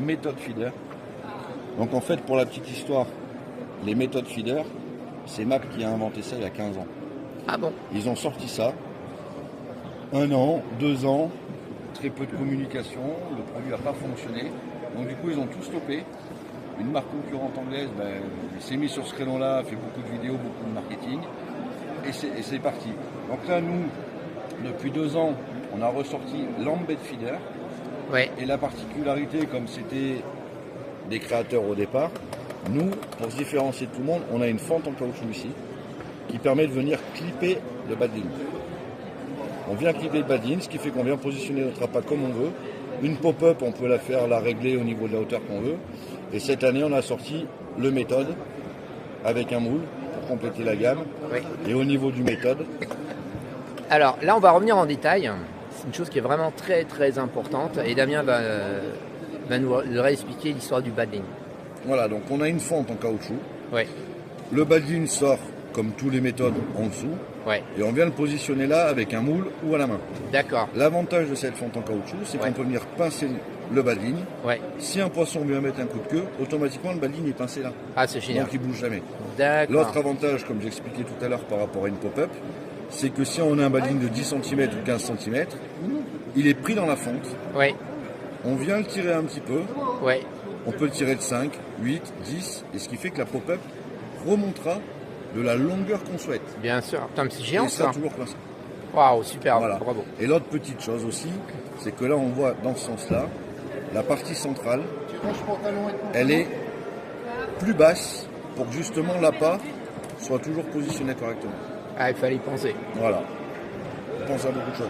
méthode feeder. Donc en fait, pour la petite histoire, les méthodes feeder, c'est MAP qui a inventé ça il y a 15 ans. Ah bon? Ils ont sorti ça. 1 an, 2 ans, très peu de communication, le produit n'a pas fonctionné. Donc du coup, ils ont tout stoppé. Une marque concurrente anglaise s'est mise sur ce créneau-là, a fait beaucoup de vidéos, beaucoup de marketing. Et c'est parti. Donc là, nous, depuis 2 ans, on a ressorti l'Embed Feeder. Ouais. Et la particularité, comme c'était des créateurs au départ, nous, pour se différencier de tout le monde, on a une fente en caoutchouc ici qui permet de venir clipper le bas de ligne. On vient clipper le bas de ligne, ce qui fait qu'on vient positionner notre appât comme on veut. Une pop-up, on peut la régler au niveau de la hauteur qu'on veut. Et cette année, on a sorti le méthode avec un moule pour compléter la gamme. Oui. Et au niveau du méthode. Alors là, on va revenir en détail. C'est une chose qui est vraiment très très importante. Et Damien va nous réexpliquer l'histoire du bas de ligne. Voilà, donc on a une fente en caoutchouc. Ouais. Le bas de ligne sort, comme tous les méthodes, en dessous. Ouais. Et on vient le positionner là avec un moule ou à la main. D'accord. L'avantage de cette fente en caoutchouc, c'est Ouais. qu'on peut venir pincer le bas de ligne. Ouais. Si un poisson vient mettre un coup de queue, automatiquement le bas de ligne est pincé là. Ah, c'est génial. Donc il bouge jamais. D'accord. L'autre avantage, comme j'expliquais tout à l'heure par rapport à une pop-up, c'est que si on a un bas de ligne de 10 cm ou 15 cm, il est pris dans la fente. Ouais. On vient le tirer un petit peu. Ouais. On peut le tirer de 5, 8, 10, et ce qui fait que la pop-up remontera de la longueur qu'on souhaite. Bien sûr. Putain, mais c'est géant Et ça ça. toujours coincé. Waouh, super. Voilà. Bravo. Et l'autre petite chose aussi, c'est que là on voit dans ce sens-là, la partie centrale, elle est plus basse pour que justement l'appât soit toujours positionné correctement. Ah, il fallait y penser. Voilà. On pense à beaucoup de choses.